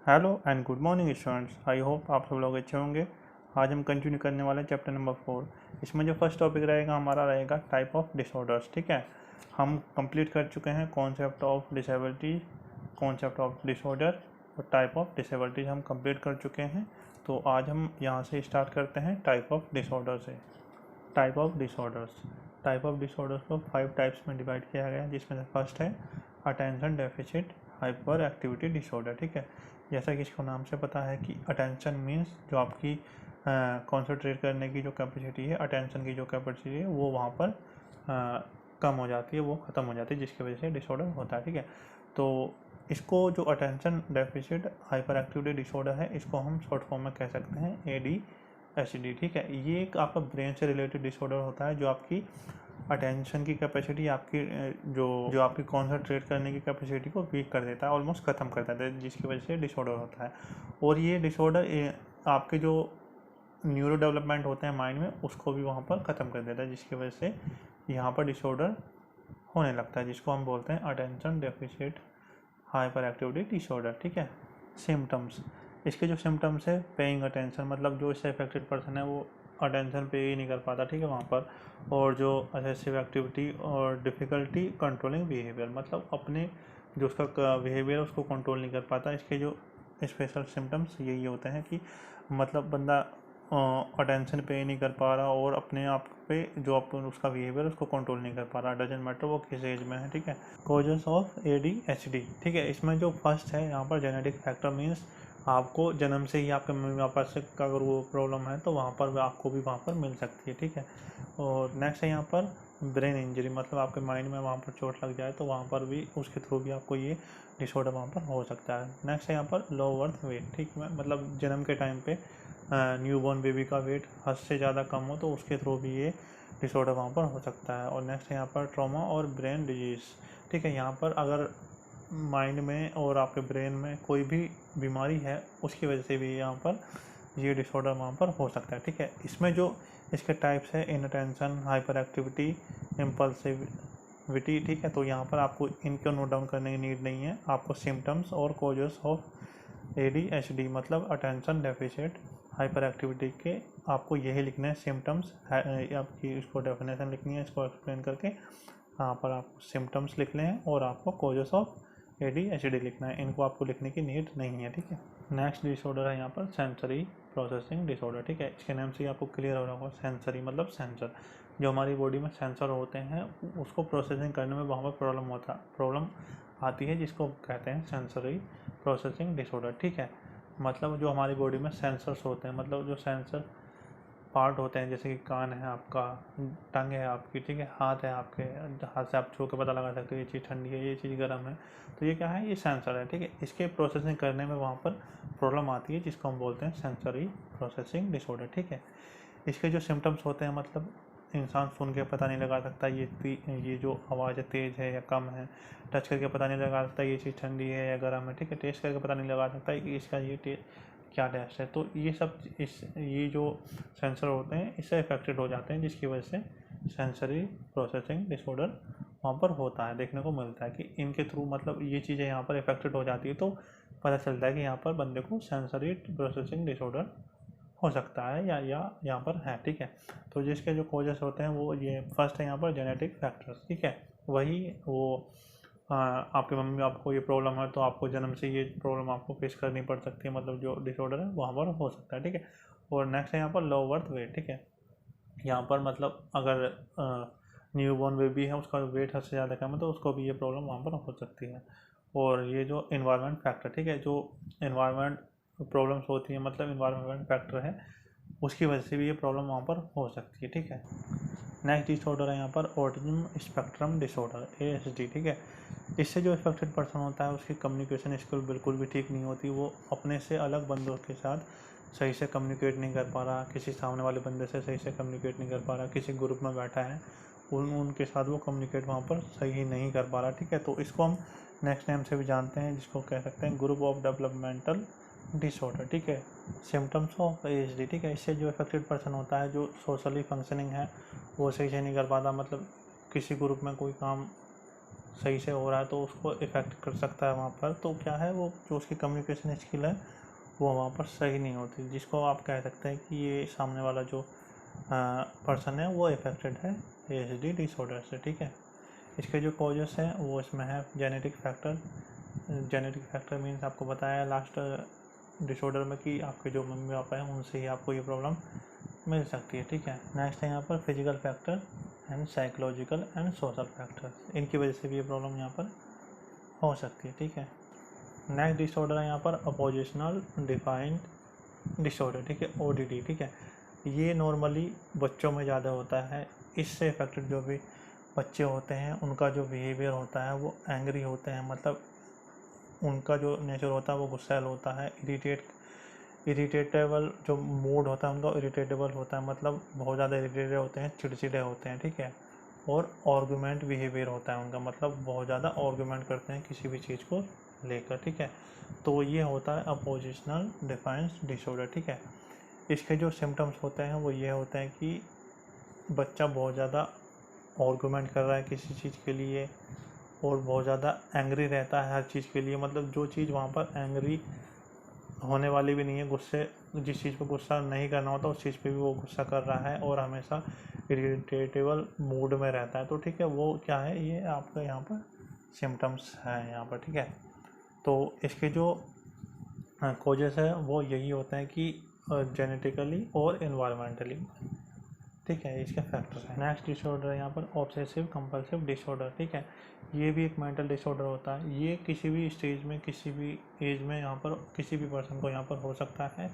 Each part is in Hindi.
Hello and good morning students. I hope आप सब लोग अच्छे होंगे। आज हम कंटिन्यू करने वाले हैं चैप्टर नंबर 4। इसमें जो फर्स्ट टॉपिक रहेगा हमारा रहेगा टाइप ऑफ डिसऑर्डर्स। ठीक है, हम कंप्लीट कर चुके हैं concept of disability, concept of disorder और टाइप ऑफ डिसेबिलिटी हम कंप्लीट कर चुके हैं। तो आज हम यहाँ से स्टार्ट करते हैं टाइप ऑफ डिसऑर्डर से। टाइप ऑफ डिसऑर्डर्स को 5 टाइप्स में डिवाइड किया गया है, जिसमें से फर्स्ट है attention deficit hyper activity disorder. ठीक है, जैसा कि इसको नाम से पता है कि अटेंशन मीन्स जो आपकी कॉन्सेंट्रेट करने की जो कैपेसिटी है, अटेंशन की जो कैपेसिटी है वो वहाँ पर कम हो जाती है, वो ख़त्म हो जाती है, जिसकी वजह से डिसऑर्डर होता है। ठीक है, तो इसको जो attention deficit hyper activity disorder है, इसको हम शॉर्ट फॉर्म में कह सकते हैं ADHD। ठीक है, ये एक आपका ब्रेन से रिलेटेड डिसऑर्डर होता है जो आपकी अटेंशन की कैपेसिटी, आपकी जो आपकी कॉन्सेंट्रेट करने की कैपेसिटी को वीक कर देता है, ऑलमोस्ट ख़त्म कर देता है, जिसकी वजह से डिसऑर्डर होता है। और ये डिसऑर्डर आपके जो न्यूरो डेवलपमेंट होते हैं माइंड में, उसको भी वहाँ पर ख़त्म कर देता है, जिसकी वजह से यहाँ पर डिसऑर्डर होने लगता है, जिसको हम बोलते हैं attention deficit hyper activity disorder. ठीक है, सिम्टम्स, इसके जो सिम्टम्स है पेइंग अटेंशन, मतलब जो इससे अफेक्टेड पर्सन है वो अटेंशन पे ही नहीं कर पाता। ठीक है, वहाँ पर। और जो असेसिव एक्टिविटी और डिफ़िकल्टी कंट्रोलिंग बिहेवियर, मतलब अपने जो उसका बिहेवियर उसको कंट्रोल नहीं कर पाता। इसके जो स्पेशल सिम्टम्स यही होते हैं कि मतलब बंदा अटेंशन पे ही नहीं कर पा रहा और अपने आप पे जो उसका बिहेवियर उसको कंट्रोल नहीं कर पा रहा, डजंट मैटर वो किस एज में है। ठीक है, कॉजेस ऑफ ADHD। ठीक है, इसमें जो फर्स्ट है यहाँ पर जेनेटिक फैक्टर, मीन्स आपको जन्म से ही आपके मम्मी पापा से अगर वो प्रॉब्लम है तो वहाँ पर आपको भी वहाँ पर मिल सकती है। ठीक है, और नेक्स्ट है यहाँ पर ब्रेन इंजरी, मतलब आपके माइंड में वहाँ पर चोट लग जाए तो वहाँ पर भी उसके थ्रू भी आपको ये डिसऑर्डर वहाँ पर हो सकता है। नेक्स्ट है यहाँ पर लो बर्थ वेट। ठीक है, मतलब जन्म के टाइम पे न्यूबॉर्न बेबी का वेट 10 से ज़्यादा कम हो तो उसके थ्रू भी ये डिसऑर्डर वहाँ पर हो सकता है। और नेक्स्ट है यहाँ पर ट्रॉमा और ब्रेन डिजीज़। ठीक है, यहाँ पर अगर माइंड में और आपके ब्रेन में कोई भी बीमारी है उसकी वजह से भी यहाँ पर ये डिसऑर्डर वहाँ पर हो सकता है। ठीक है, इसमें जो इसके टाइप्स है इनअटेंशन, हाइपर एक्टिविटी, इम्पल्सिविटी। ठीक है, तो यहाँ पर आपको इनको नोट डाउन करने की नीड नहीं है, आपको सिम्टम्स और कॉजेस ऑफ ADHD मतलब अटेंशन डेफिसिट हाइपर एक्टिविटी के आपको यही लिखना है सिम्टम्स, आपकी इसको डेफिनेशन लिखनी है, इसको एक्सप्लेन करके यहाँ पर आपको सिम्टम्स लिखने हैं और आपको कॉजेस ऑफ ADHD लिखना है, इनको आपको लिखने की नीड नहीं है। ठीक है, नेक्स्ट डिसऑर्डर है यहाँ पर सेंसरी प्रोसेसिंग डिसऑर्डर। ठीक है, इसके नाम से आपको क्लियर हो रहा होगा, सेंसरी मतलब सेंसर, जो हमारी बॉडी में सेंसर होते हैं उसको प्रोसेसिंग करने में वहाँ पर प्रॉब्लम आती है, जिसको कहते हैं सेंसरी प्रोसेसिंग डिसऑर्डर। ठीक है, मतलब जो हमारी बॉडी में सेंसर्स होते हैं, मतलब जो सेंसर पार्ट होते हैं, जैसे कि कान है आपका, टंग है आपकी, ठीक है, हाथ है आपके, हाथ से आप छू के पता लगा सकते हो ये चीज़ ठंडी है, ये चीज़ गर्म है, तो ये क्या है, ये सेंसर है। ठीक है, इसके प्रोसेसिंग करने में वहाँ पर प्रॉब्लम आती है, जिसको हम बोलते हैं सेंसरी प्रोसेसिंग डिसऑर्डर। ठीक है, इसके जो सिम्टम्स होते हैं, मतलब इंसान सुन के पता नहीं लगा सकता ये जो आवाज़ है तेज़ है या कम है, टच करके पता नहीं लगा सकता ये चीज़ ठंडी है या गर्म है। ठीक है, टेस्ट करके पता नहीं लगा सकता कि इसका ये क्या टेस्ट है। तो ये सब ये जो सेंसर होते हैं इससे अफेक्टेड हो जाते हैं, जिसकी वजह से सेंसरी प्रोसेसिंग डिसऑर्डर वहाँ पर होता है, देखने को मिलता है कि इनके थ्रू मतलब ये चीज़ें यहाँ पर अफेक्टेड हो जाती है, तो पता चलता है कि यहाँ पर बंदे को सेंसरी प्रोसेसिंग डिसऑर्डर हो सकता है या यहाँ पर है। ठीक है, तो जिसके जो कॉजेस होते हैं वो ये फर्स्ट है यहाँ पर जेनेटिक फैक्टर्स। ठीक है, वही वो आपके मम्मी आपको ये प्रॉब्लम है तो आपको जन्म से ये प्रॉब्लम आपको फेस करनी पड़ सकती है, मतलब जो डिसऑर्डर है वहाँ पर हो सकता है। ठीक है, और नेक्स्ट है यहाँ पर लो बर्थ वेट। ठीक है, यहाँ पर मतलब अगर न्यू बॉर्न बेबी है उसका वेट 10 से ज़्यादा कम है तो उसको भी ये प्रॉब्लम वहाँ पर हो सकती है। और ये जो इन्वायरमेंट फैक्टर, ठीक है, जो इन्वायरमेंट प्रॉब्लम्स होती है, मतलब इन्वायरमेंट फैक्टर है, उसकी वजह से भी ये प्रॉब्लम वहाँ पर हो सकती है। ठीक है, नेक्स्ट डिसऑर्डर है यहाँ पर ऑटिज्म स्पेक्ट्रम डिसऑर्डर ASD। ठीक है, इससे जो अफेक्टेड पर्सन होता है उसकी कम्युनिकेशन स्किल बिल्कुल भी ठीक नहीं होती, वो अपने से अलग बंदों के साथ सही से कम्युनिकेट नहीं कर पा रहा, किसी सामने वाले बंदे से सही से कम्युनिकेट नहीं कर पा रहा, किसी ग्रुप में बैठा है उनके साथ वो कम्युनिकेट वहाँ पर सही नहीं कर पा रहा। ठीक है, तो इसको हम नेक्स्ट नेम से भी जानते हैं, जिसको कह सकते हैं ग्रुप ऑफ डेवलपमेंटल डिसऑर्डर। ठीक है, सिम्टम्स ऑफ ASD। ठीक है, इससे जो अफेक्टेड पर्सन होता है जो सोशली फंक्शनिंग है वो सही से नहीं कर पाता, मतलब किसी ग्रुप में कोई काम सही से हो रहा है तो उसको इफ़ेक्ट कर सकता है वहाँ पर। तो क्या है, वो जो उसकी कम्युनिकेशन स्किल है वो वहाँ पर सही नहीं होती, जिसको आप कह सकते हैं कि ये सामने वाला जो पर्सन है वो इफेक्टेड है ASD डिसऑर्डर से। ठीक है, इसके जो कॉजेस हैं वो इसमें है genetic factor. Genetic factor means आपको बताया लास्ट डिसऑर्डर में कि आपके जो मम्मी पापा हैं उनसे ही आपको ये प्रॉब्लम मिल सकती है। ठीक है, नेक्स्ट है यहाँ पर physical factor and psychological and social factor, इनकी वजह से भी ये प्रॉब्लम यहाँ पर हो सकती है। ठीक है, नेक्स्ट डिसऑर्डर है यहाँ पर अपोजिशनल डिफाइंड डिसऑर्डर। ठीक है, ODD। ठीक है, ये नॉर्मली बच्चों में ज़्यादा होता है। इससे इफेक्टेड जो भी बच्चे होते हैं उनका जो बिहेवियर होता है वो एंग्री होते हैं, मतलब उनका जो नेचर होता है वो गुस्सैल होता है। इरिटेटेबल जो मूड होता है उनका इरिटेटेबल होता है, मतलब बहुत ज़्यादा इरिटेटेड होते हैं, चिड़चिड़े होते हैं। ठीक है, और आर्गुमेंट बिहेवियर होता है उनका, मतलब बहुत ज़्यादा आर्गुमेंट करते हैं किसी भी चीज़ को लेकर। ठीक है, तो ये होता है अपोजिशनल डिफाइंस डिसऑर्डर। ठीक है, इसके जो सिम्टम्स होते हैं वो ये होते हैं कि बच्चा बहुत ज़्यादा आर्गुमेंट कर रहा है किसी चीज़ के लिए और बहुत ज़्यादा एंग्री रहता है हर चीज़ के लिए, मतलब जो चीज़ वहाँ पर एंग्री होने वाली भी नहीं है, गुस्से जिस चीज़ पर गुस्सा नहीं करना होता उस चीज़ पे भी वो गुस्सा कर रहा है और हमेशा इरिटेटेबल मूड में रहता है। तो ठीक है, वो क्या है, ये आपका यहाँ पर सिम्टम्स हैं यहाँ पर। ठीक है, तो इसके जो कॉजेस है वो यही होते हैं कि जेनेटिकली और एनवायरमेंटली। ठीक है, इसके फैक्टर्स हैं। नेक्स्ट डिसऑर्डर है यहाँ पर ऑब्सेसिव कंपल्सिव डिसऑर्डर। ठीक है, ये भी एक मेंटल डिसऑर्डर होता है। ये किसी भी स्टेज में किसी भी एज में यहाँ पर किसी भी पर्सन को यहाँ पर हो सकता है।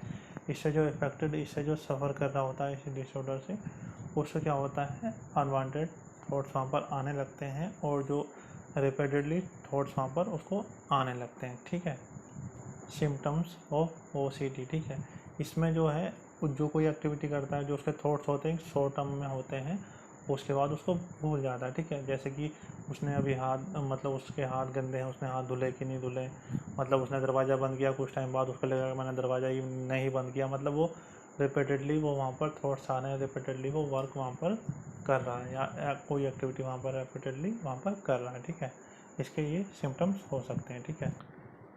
इससे जो इफेक्टेड, इससे जो सफ़र कर रहा होता है इस डिसऑर्डर से, उससे क्या होता है, अनवांटेड थॉट्स वहाँ पर आने लगते हैं और जो रिपीटेडली थॉट्स वहाँ पर उसको आने लगते हैं। ठीक है, सिम्टम्स ऑफ OCD। ठीक है, इसमें जो है जो कोई एक्टिविटी करता है जो उसके थॉट्स होते हैं शॉर्ट टर्म में होते हैं, उसके बाद उसको भूल जाता है। ठीक है, जैसे कि उसने अभी हाथ, मतलब उसके हाथ गंदे हैं, उसने हाथ धुले कि नहीं धुले, मतलब उसने दरवाज़ा बंद किया, कुछ टाइम बाद उसको लगा मैंने दरवाज़ा ही नहीं बंद किया, मतलब वो रिपीटेडली वो वहाँ पर थॉट्स आ रहे हैं, रिपीटेडली वो वर्क वहाँ पर कर रहा है या कोई एक्टिविटी वहाँ पर रिपीटेडली वहाँ पर कर रहा है। ठीक है, इसके ये सिम्टम्स हो सकते हैं। ठीक है,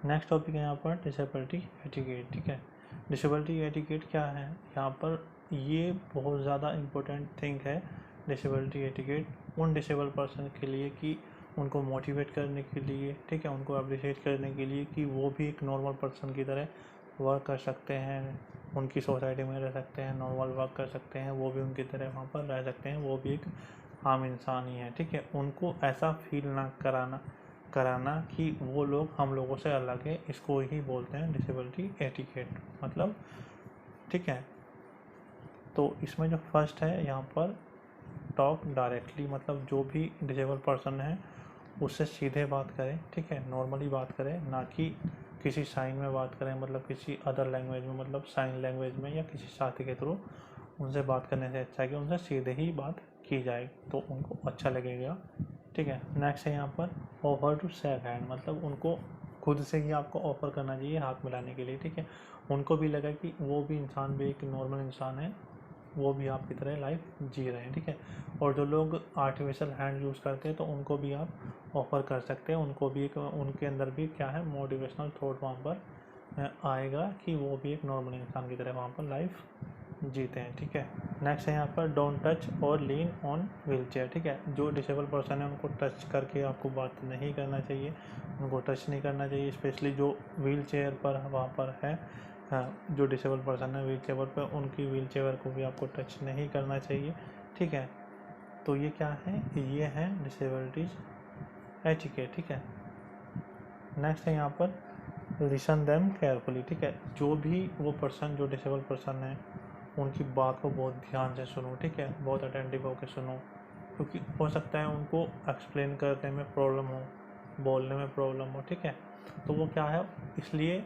नेक्स्ट टॉपिक है यहाँ पर डिसेबिलिटी एटिकेट। ठीक है, डिसेबिलिटी एटिकेट क्या है यहाँ पर, ये बहुत ज़्यादा इम्पोर्टेंट थिंग है डिसेबिलिटी एटिकेट उन डिसेबल पर्सन के लिए कि उनको मोटिवेट करने के लिए, ठीक है, उनको अप्रिशिएट करने के लिए कि वो भी एक नॉर्मल पर्सन की तरह वर्क कर सकते हैं, उनकी सोसाइटी में रह सकते हैं, नॉर्मल वर्क कर सकते हैं, वो भी उनकी तरह वहाँ पर रह सकते हैं, वो भी एक आम इंसान ही है। ठीक है, उनको ऐसा फील ना कराना कि वो लोग हम लोगों से अलग है, इसको ही बोलते हैं डिसेबिलिटी एटिकेट मतलब। ठीक है, तो इसमें जो फर्स्ट है यहाँ पर टॉक डायरेक्टली, मतलब जो भी डिसेबल पर्सन है उससे सीधे बात करें। ठीक है, नॉर्मली बात करें, ना कि किसी साइन में बात करें, मतलब किसी अदर लैंग्वेज में, मतलब साइन लैंग्वेज में या किसी साथी के थ्रू उनसे बात करने से अच्छा है कि उनसे सीधे ही बात की जाए, तो उनको अच्छा लगेगा। ठीक है, नेक्स्ट है यहाँ पर ऑफर टू शेक हैंड, मतलब उनको खुद से ही आपको ऑफ़र करना चाहिए हाथ मिलाने के लिए। ठीक है, उनको भी लगा कि वो भी इंसान भी एक नॉर्मल इंसान है, वो भी आपकी तरह लाइफ जी रहे हैं। ठीक है, और जो लोग आर्टिफिशियल हैंड यूज़ करते हैं तो उनको भी आप ऑफ़र कर सकते हैं, उनको भी एक, उनके अंदर भी क्या है, मोटिवेशनल थॉट वहाँ पर आएगा कि वो भी एक नॉर्मल इंसान की तरह वहाँ पर लाइफ जीते हैं। ठीक है, नेक्स्ट है यहाँ पर डोंट टच और लीन ऑन व्हील चेयर। ठीक है, जो डिसेबल पर्सन है उनको टच करके आपको बात नहीं करना चाहिए, उनको टच नहीं करना चाहिए, स्पेशली जो व्हील चेयर पर वहाँ पर है, जो डिसेबल पर्सन है व्हील चेयर पर, उनकी व्हील चेयर को भी आपको टच नहीं करना चाहिए। ठीक है, तो ये क्या है, ये है डिसेबिलिटीज एटिकेट। ठीक है, नेक्स्ट है यहाँ पर लिसन देम केयरफुली। ठीक है, जो भी वो पर्सन जो डिसेबल पर्सन है उनकी बात को बहुत ध्यान से सुनो। ठीक है, बहुत अटेंटिव होकर सुनो, क्योंकि हो सकता है उनको एक्सप्लेन करने में प्रॉब्लम हो, बोलने में प्रॉब्लम हो। ठीक है, तो वो क्या है, इसलिए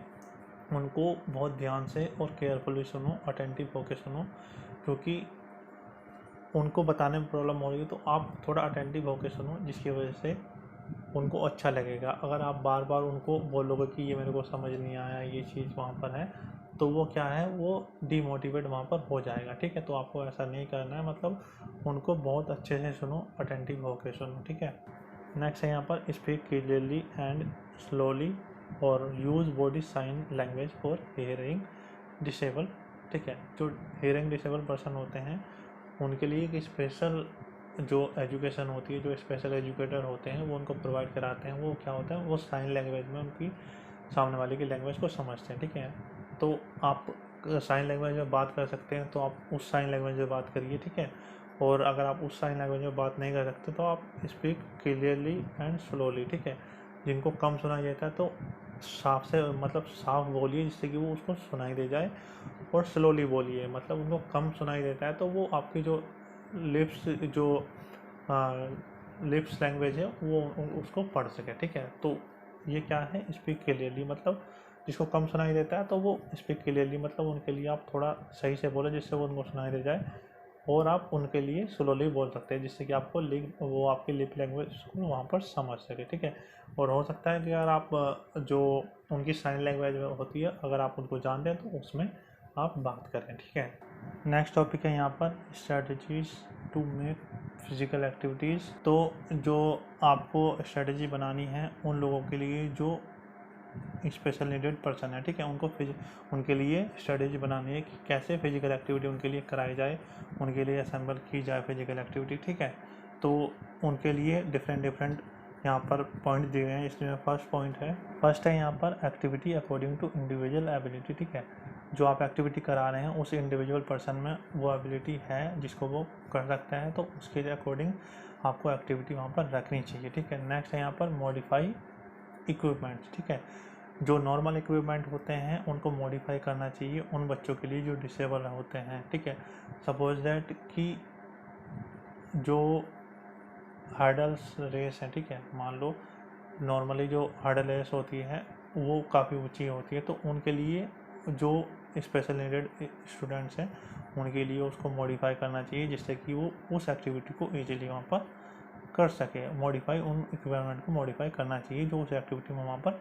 उनको बहुत ध्यान से और केयरफुली सुनो, अटेंटिव होकर सुनो, क्योंकि उनको बताने में प्रॉब्लम हो रही है तो आप थोड़ा अटेंटिव होकर सुनो, जिसकी वजह से उनको अच्छा लगेगा। अगर आप बार बार उनको बोलोगे कि ये मेरे को समझ नहीं आया, ये चीज़ वहाँ पर है, तो वो क्या है, वो डीमोटिवेट वहाँ पर हो जाएगा। ठीक है, तो आपको ऐसा नहीं करना है, मतलब उनको बहुत अच्छे से सुनो, अटेंटिव होकर सुनो। ठीक है, नेक्स्ट है यहाँ पर स्पीक क्लियरली एंड स्लोली और use body sign language for hearing disable. ठीक है, जो हियरिंग डिसेबल पर्सन होते हैं उनके लिए एक स्पेशल जो एजुकेशन होती है, जो स्पेशल एजुकेटर होते हैं वो उनको प्रोवाइड कराते हैं। वो क्या होता है, वो साइन लैंग्वेज में उनकी सामने वाले की लैंग्वेज को समझते हैं। ठीक है, तो आप साइन लैंग्वेज में बात कर सकते हैं तो आप उस साइन लैंग्वेज में बात करिए। ठीक है, और अगर आप उस साइन लैंग्वेज में बात नहीं कर सकते तो आप स्पीक क्लियरली एंड स्लोली। ठीक है, जिनको कम सुनाई देता है तो साफ से मतलब साफ बोलिए जिससे कि वो उसको सुनाई दे जाए, और स्लोली बोलिए मतलब उनको कम सुनाई देता है तो वो आपकी जो लिप्स लैंग्वेज है वो उसको पढ़ सके। ठीक है, तो ये क्या है, स्पीक क्लियरली मतलब जिसको कम सुनाई देता है तो वो स्पीक क्लियरली मतलब उनके लिए आप थोड़ा सही से बोले जिससे वो उनको सुनाई दे जाए, और आप उनके लिए स्लोली बोल सकते हैं जिससे कि आपको वो आपकी लिप लैंग्वेज को वहाँ पर समझ सके। ठीक है, और हो सकता है कि अगर आप जो उनकी साइन लैंग्वेज होती है अगर आप उनको जानते हैं तो उसमें आप बात करें। ठीक है, नेक्स्ट टॉपिक है यहाँ पर strategies to make physical activities. तो जो आपको स्ट्रेटजी बनानी है उन लोगों के लिए जो स्पेशल नीडेड पर्सन है। ठीक है, उनके लिए स्ट्रेटजी बनानी है कि कैसे फिजिकल एक्टिविटी उनके लिए कराई जाए, उनके लिए असेंबल की जाए फिजिकल एक्टिविटी। ठीक है, तो उनके लिए डिफरेंट यहाँ पर पॉइंट दिए हैं। इसमें फर्स्ट है यहाँ पर activity according to individual ability. ठीक है, जो आप एक्टिविटी करा रहे हैं उस इंडिविजुअल पर्सन में वो एबिलिटी है जिसको वो कर सकता है, तो उसके अकॉर्डिंग आपको एक्टिविटी वहाँ पर रखनी चाहिए। ठीक है, नेक्स्ट है यहाँ पर मॉडिफाई इक्विपमेंट्स। ठीक है, जो नॉर्मल इक्विपमेंट होते हैं उनको मॉडिफाई करना चाहिए उन बच्चों के लिए जो डिसेबल होते हैं। ठीक है, सपोज दैट कि जो हर्डल्स रेस है, ठीक है, मान लो नॉर्मली जो हर्डल रेस होती है वो काफ़ी ऊंची होती है, तो उनके लिए जो स्पेशल नीडेड स्टूडेंट्स हैं उनके लिए उसको मॉडिफाई करना चाहिए जिससे कि वो उस एक्टिविटी को ईजिली वहाँ पर कर सके। मॉडिफाई उन इक्विपमेंट को मॉडिफाई करना चाहिए जो उस एक्टिविटी में वहाँ पर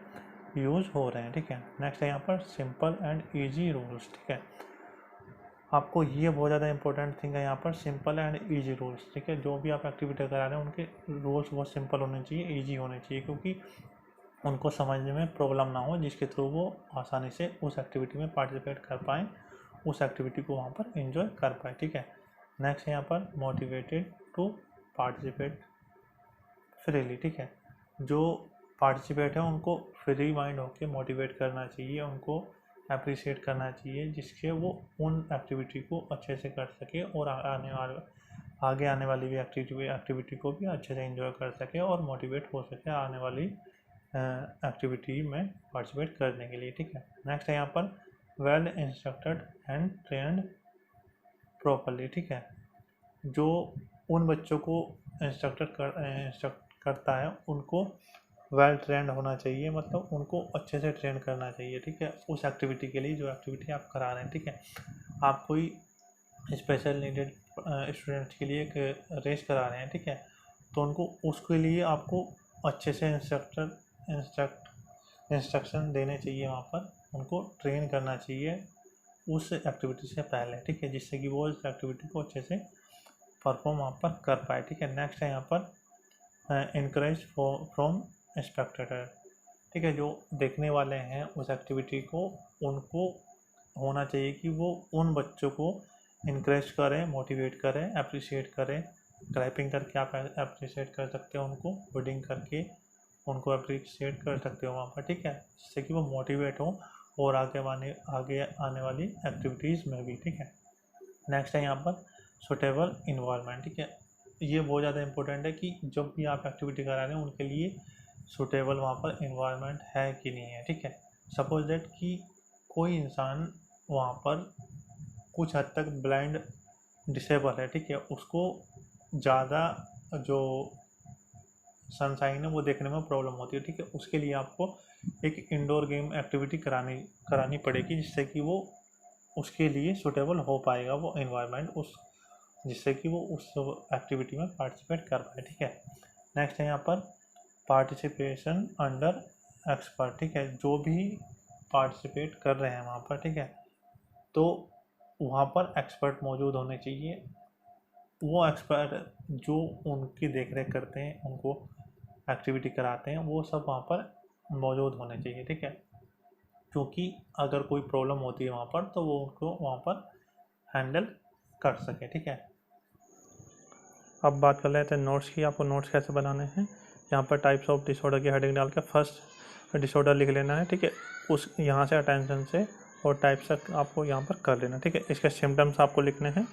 यूज़ हो रहे हैं। ठीक है, नेक्स्ट है यहाँ पर सिंपल एंड ईजी रूल्स। ठीक है, आपको ये बहुत ज़्यादा इंपॉर्टेंट थिंग है यहाँ पर सिंपल एंड ईजी रूल्स। ठीक है, जो भी आप एक्टिविटी करा रहे हैं उनके रूल्स बहुत सिंपल होने चाहिए, ईजी होने चाहिए, क्योंकि उनको समझने में प्रॉब्लम ना हो जिसके थ्रू वो आसानी से उस एक्टिविटी में पार्टिसिपेट कर पाएँ, उस एक्टिविटी को वहाँ पर एंजॉय कर पाए। ठीक है, नेक्स्ट है यहाँ पर मोटिवेटेड टू पार्टिसिपेट फ्रीली। ठीक है, जो पार्टिसिपेट है उनको फ्री माइंड होकर मोटिवेट करना चाहिए, उनको अप्रिशिएट करना चाहिए जिससे वो उन एक्टिविटी को अच्छे से कर सके और आगे आने वाली भी एक्टिविटी को भी अच्छे से एंजॉय कर सके और मोटिवेट हो सके आने वाली एक्टिविटी में पार्टिसिपेट करने के लिए। ठीक है, नेक्स्ट है यहाँ पर well instructed and trend properly. ठीक है, जो उन बच्चों को इंस्ट्रक्ट करता है उनको वेल ट्रेंड होना चाहिए, मतलब उनको अच्छे से ट्रेन करना चाहिए। ठीक है, उस एक्टिविटी के लिए जो एक्टिविटी आप करा रहे हैं। ठीक है, आप कोई स्पेशल नीडेड स्टूडेंट के लिए एक रेस करा रहे हैं। ठीक है, तो उनको उसके लिए आपको अच्छे से इंस्ट्रक्शन देने चाहिए, वहाँ पर उनको ट्रेन करना चाहिए उस एक्टिविटी से पहले। ठीक है, जिससे कि वो उस एक्टिविटी को अच्छे से परफॉर्म वहाँ पर कर पाए। ठीक है, नेक्स्ट है यहाँ पर इनकरेज फ्रॉम स्पेक्टेटर। ठीक है, जो देखने वाले हैं उस एक्टिविटी को उनको होना चाहिए कि वो उन बच्चों को इनकरेज करें, मोटिवेट करें, अप्रिशिएट करें। क्लैपिंग करके आप अप्रिशिएट कर सकते हो उनको, हुडिंग करके उनको अप्रिशिएट कर सकते हो वहाँ पर। ठीक है, जिससे कि वो मोटिवेट हो और आगे आने वाली एक्टिविटीज़ में भी। ठीक है, नेक्स्ट है यहाँ पर सुटेबल इन्वायरमेंट। ठीक है, ये बहुत ज़्यादा इंपॉर्टेंट है कि जब भी आप एक्टिविटी करा रहे हैं उनके लिए सुटेबल वहाँ पर इन्वायरमेंट है कि नहीं है। ठीक है, सपोज दैट कि कोई इंसान वहाँ पर कुछ हद तक ब्लाइंड डिसेबल है। ठीक है, उसको ज़्यादा जो सनशाइन है वो देखने में प्रॉब्लम होती है। ठीक है, उसके लिए आपको एक इंडोर गेम एक्टिविटी करानी पड़ेगी जिससे कि वो उसके लिए सुटेबल हो पाएगा वो इन्वायरमेंट, जिससे कि वो उस एक्टिविटी में पार्टिसिपेट कर पाए। ठीक है, नेक्स्ट है यहाँ पर पार्टिसिपेशन अंडर एक्सपर्ट। ठीक है, जो भी पार्टिसिपेट कर रहे हैं वहाँ पर, ठीक है, तो वहाँ पर एक्सपर्ट मौजूद होने चाहिए। वो एक्सपर्ट जो उनकी देख रेख करते हैं, उनको एक्टिविटी कराते हैं वो सब वहाँ पर मौजूद होने चाहिए, ठीक है। क्योंकि अगर कोई प्रॉब्लम होती है वहाँ पर तो वो उनको वहाँ पर हैंडल कर सके, ठीक है। अब बात कर लेते हैं नोट्स की। आपको नोट्स कैसे बनाने हैं। यहाँ पर टाइप्स ऑफ डिसऑर्डर की हेडिंग डाल के फर्स्ट डिसऑर्डर लिख लेना है, ठीक है। उस यहाँ से अटेंशन से और टाइप्स तक आपको यहाँ पर कर लेना, ठीक है। इसके सिम्टम्स आपको लिखने हैं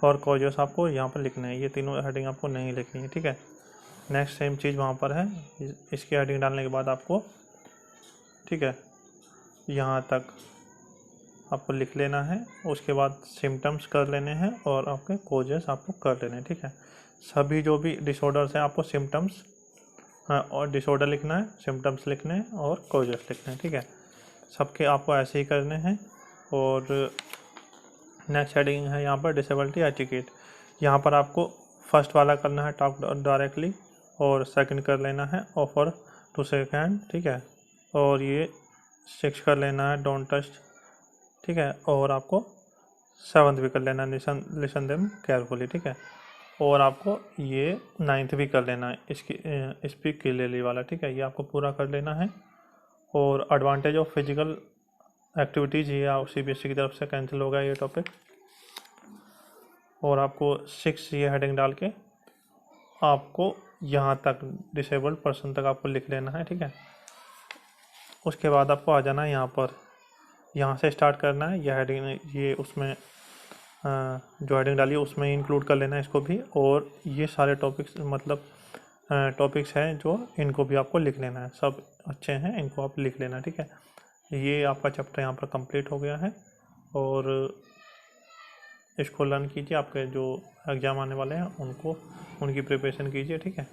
और कॉजेस आपको यहाँ पर लिखने हैं। ये तीनों हेडिंग आपको नहीं लिखनी है, ठीक है। नेक्स्ट सेम चीज़ वहाँ पर है। इसकी हेडिंग डालने के बाद आपको, ठीक है, यहाँ तक आपको लिख लेना है। उसके बाद सिम्टम्स कर लेने हैं और आपके कॉजेस आपको कर लेने हैं, ठीक है। सभी जो भी डिसऑर्डर्स हैं आपको सिम्टम्स, हाँ, और डिसऑर्डर लिखना है, सिम्टम्स लिखने हैं और कॉजेस लिखने हैं, ठीक है। सबके आपको ऐसे ही करने हैं। और नेक्स्ट हेडिंग है यहाँ पर डिसेबिलिटी एटिकेट। यहाँ पर आपको फर्स्ट वाला करना है टॉक डायरेक्टली, और सेकंड कर लेना है ऑफर टू शेक हैंड, ठीक है। और ये 6 कर लेना है डोंट टच, ठीक है। और आपको 7th भी कर लेना है लिसन देम केयरफुली, ठीक है। और आपको ये 9th भी कर लेना है इसकी स्पीक क्लियरली वाला, ठीक है। ये आपको पूरा कर लेना है। और एडवांटेज ऑफ फिजिकल एक्टिविटीज़ ये CBSE की तरफ से कैंसिल होगा ये टॉपिक। और आपको 6 ये हेडिंग डाल के आपको यहाँ तक डिसेबल्ड पर्सन तक आपको लिख लेना है, ठीक है। उसके बाद आपको आ जाना है यहाँ पर, यहाँ से स्टार्ट करना है। यह हेडिंग ये उसमें जो हेडिंग डाली है उसमें इंक्लूड कर लेना है इसको भी। और ये सारे टॉपिक्स मतलब टॉपिक्स हैं जो इनको भी आपको लिख लेना है। सब अच्छे हैं, इनको आप लिख लेना, ठीक है। ये आपका चैप्टर यहाँ पर कंप्लीट हो गया है। और इसको लर्न कीजिए, आपके जो एग्ज़ाम आने वाले हैं उनको उनकी प्रिपरेशन कीजिए, ठीक है।